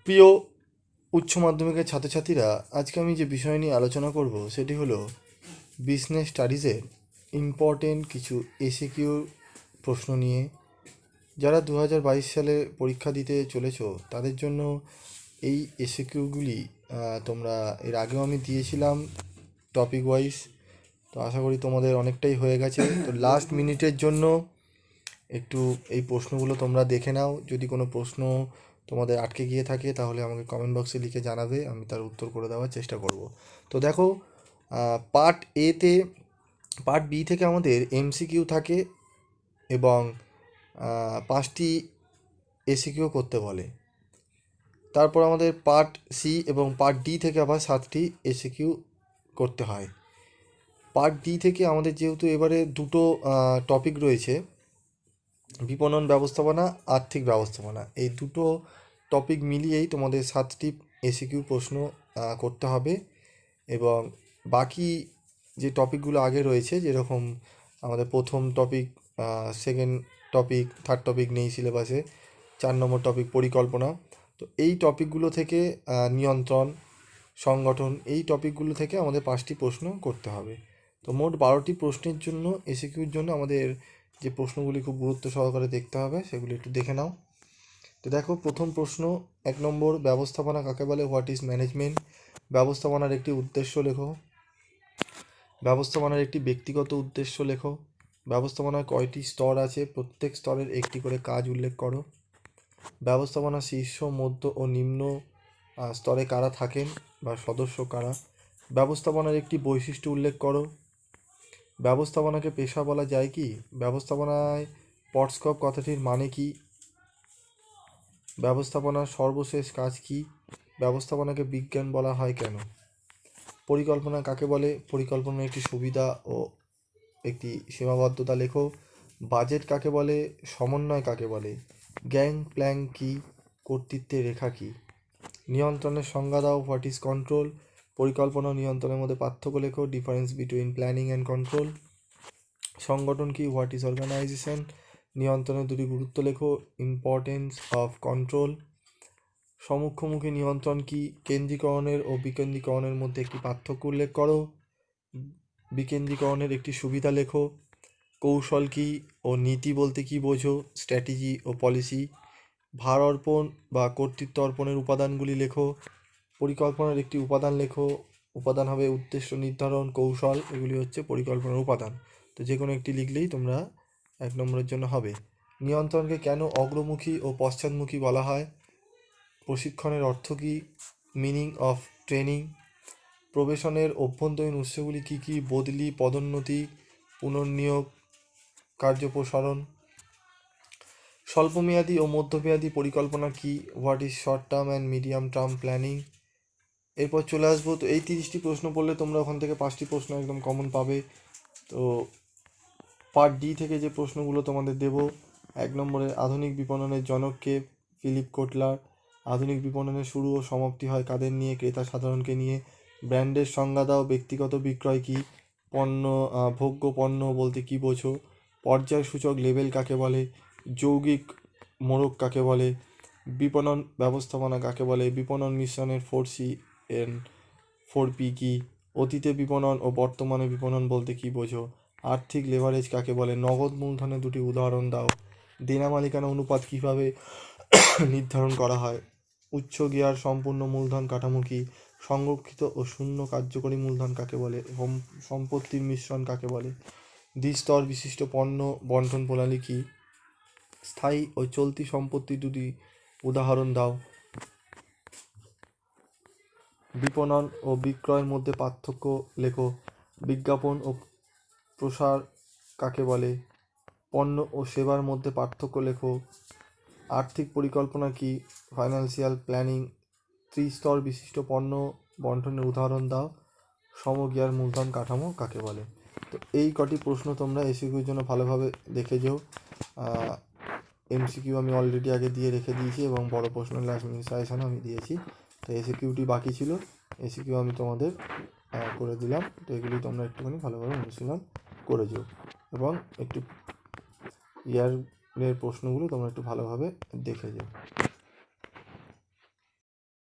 প্রিয় উচ্চ মাধ্যমিকের ছাত্রছাত্রীরা, আজকে আমি যে বিষয় নিয়ে আলোচনা করব সেটি হলো বিজনেস স্টাডিজের ইম্পর্টেন্ট কিছু এসিকিউ প্রশ্ন নিয়ে। যারা 2022 সালে পরীক্ষা দিতে চলেছ তাদের জন্য এই এসিকিউগুলি তোমরা এর আগেও আমি দিয়েছিলাম টপিক ওয়াইজ, তো আশা করি তোমাদের অনেকটাই হয়ে গেছে। তো লাস্ট মিনিটের জন্য একটু এই প্রশ্নগুলো তোমরা দেখে নাও। যদি কোনো প্রশ্ন তোমাদের আটকে গিয়ে থাকে তাহলে আমাকে কমেন্ট বক্সে লিখে জানাবে, আমি তার উত্তর করে দেওয়ার চেষ্টা করব। তো দেখো, পার্ট এতে পার্ট বি থেকে আমাদের এমসিকিউ থাকে এবং 5টি এসিকিউ করতে বলে। তারপর আমাদের পার্ট সি এবং পার্ট ডি থেকে আবার 7টি এসিকিউ করতে হয়। পার্ট ডি থেকে আমাদের যেহেতু এবারে দুটো টপিক রয়েছে, বিপণন ব্যবস্থাপনা, আর্থিক ব্যবস্থাপনা, এই দুটো টপিক মিলিয়েই তোমাদের 7টি এসিকিউ প্রশ্ন করতে হবে। এবং বাকি যে টপিকগুলো আগে রয়েছে, যেরকম আমাদের প্রথম topic, second topic, third topic নেই সিলেবাসে, 4 নম্বর টপিক পরিকল্পনা, তো এই টপিকগুলো থেকে নিয়ন্ত্রণ, সংগঠন, এই টপিকগুলো থেকে আমাদের 5টি প্রশ্ন করতে হবে। তো মোট 12টি প্রশ্নের জন্য এসিকিউর জন্য আমাদের যে প্রশ্নগুলি খুব গুরুত্ব সহকারে দেখতে হবে সেগুলি একটু দেখে নাও। তো দেখো, প্রথম প্রশ্ন 1 নম্বর, ব্যবস্থাপনা কাকে বলে? What is management? ব্যবস্থাপনার একটি উদ্দেশ্য লেখো। ব্যবস্থাপনার একটি ব্যক্তিগত উদ্দেশ্য লেখো। ব্যবস্থাপনার কয়টি স্তর আছে? প্রত্যেক স্তরের একটি করে কাজ উল্লেখ করো। ব্যবস্থাপনা শীর্ষ, মধ্য ও নিম্ন স্তরে কারা থাকেন বা সদস্য কারা? ব্যবস্থাপনার একটি বৈশিষ্ট্য উল্লেখ করো। ব্যবস্থাপনাকে পেশা বলা যায় কি? ব্যবস্থাপনায় পটস্কপ কথাটির মানে কি? ব্যবস্থাপনার সর্বশেষ কাজ কি? ব্যবস্থাপনাকে বিজ্ঞান বলা হয় কেন? পরিকল্পনা কাকে বলে? পরিকল্পনার একটি সুবিধা ও একটি সীমাবদ্ধতা লেখো। বাজেট কাকে বলে? সমন্বয় কাকে বলে? গ্যাং প্ল্যান কি? কর্তৃত্বের রেখা কি? নিয়ন্ত্রণের সংজ্ঞা দাও। What is control? পরিকল্পনা ও নিয়ন্ত্রণের মধ্যে পার্থক্য লেখো। Difference between planning and control. সংগঠন কি? What is organisation? নিয়ন্ত্রণের দুটি গুরুত্ব লেখো। Importance of control. সম্মুখমুখী নিয়ন্ত্রণ কি? কেন্দ্রীকরণের ও বিকেন্দ্রীকরণের মধ্যে একটি পার্থক্য উল্লেখ করো। বিকেন্দ্রীকরণের একটি সুবিধা লেখো। কৌশল কি ও নীতি বলতে কি বোঝো? স্ট্র্যাটেজি ও পলিসি। ভার অর্পণ বা কর্তৃত্ব অর্পণের উপাদানগুলি লেখো। পরিকল্পনার একটি উপাদান লেখো। উপাদান হবে উদ্দেশ্য নির্ধারণ, কৌশল, এগুলি হচ্ছে পরিকল্পনার উপাদান। তো যে কোনো একটি লিখলেই তোমরা 1 নম্বরের জন্য হবে। নিয়ন্ত্রণকে কেন অগ্রমুখী ও পশ্চাৎমুখী বলা হয়? প্রশিক্ষণের অর্থ কী? Meaning of training. প্রবেশনের অভ্যন্তরীণ উৎসগুলি কী কী? বদলি, পদোন্নতি, পুনর্নিয়োগ, কার্যপ্রসারণ। স্বল্পমেয়াদী ও মধ্যমেয়াদী পরিকল্পনা কি? What is short term and medium term planning. এরপর চলে আসবো। তো এই 30টি প্রশ্ন পড়লে তোমরা ওখান থেকে 5টি প্রশ্ন একদম কমন পাবে। তো পার্ট ডি থেকে যে প্রশ্নগুলো তোমাদের দেব, 1 নম্বরে আধুনিক বিপণনের জনককে? Philip Kotler. আধুনিক বিপণনের শুরু ও সমাপ্তি হয় কাদের নিয়ে? ক্রেতা সাধারণকে নিয়ে। ব্র্যান্ডের সংজ্ঞা দাও। ব্যক্তিগত বিক্রয় কি? পণ্য, ভোগ্য পণ্য বলতে কি বোঝো? পর্যায় সূচক লেবেল কাকে বলে? যৌগিক মোড়ক কাকে বলে? বিপণন ব্যবস্থাপনা কাকে বলে? বিপণন মিশ্রণের 4C এন্ড 4P কি? অতীতে বিপণন ও বর্তমানে বিপণন বলতে কি বোঝো? আর্থিক লেভারেজ কাকে বলে? নগদ মূলধনের দুটি উদাহরণ দাও। দেনা মালিকানা অনুপাত কিভাবে নির্ধারণ করা হয়? উচ্চ গিয়ার সম্পূর্ণ মূলধন কাঠামো কি? সংরক্ষিত ও শূন্য কার্যকরী মূলধন কাকে বলে? সম্পত্তির মিশ্রণ কাকে বলে? দ্বিস্তর বিশিষ্ট পণ্য বন্টন প্রণালী কি? স্থায়ী ও চলতি সম্পত্তির দুটি উদাহরণ দাও। বিপণন ও বিক্রয়ের মধ্যে পার্থক্য লেখো। বিজ্ঞাপন ও প্রসার কাকে বলে? পণ্য ও সেবার মধ্যে পার্থক্য লেখো। আর্থিক পরিকল্পনা কি? Financial planning. ত্রিস্তর বিশিষ্ট পণ্য বন্টনের উদাহরণ দাও। সমগিয়ার মূলধন কাঠামো কাকে বলে? তো এই কটি প্রশ্ন তোমরা এসিকিউর জন্য ভালোভাবে দেখে যেও। এমসিকিউ আমি অলরেডি আগে দিয়ে রেখে দিয়েছি এবং বড় প্রশ্ন লাস্ট মিনিট সাজেশনও আমি দিয়েছি। তো এসিকিউটি বাকি ছিল, এসিকিউ আমি তোমাদের করে দিলাম। তো এগুলি তোমরা একটুখানি ভালোভাবে অনুশীলন করে যেও এবং একটু ইয়ারের প্রশ্নগুলো তোমরা একটু ভালোভাবে দেখে যেও।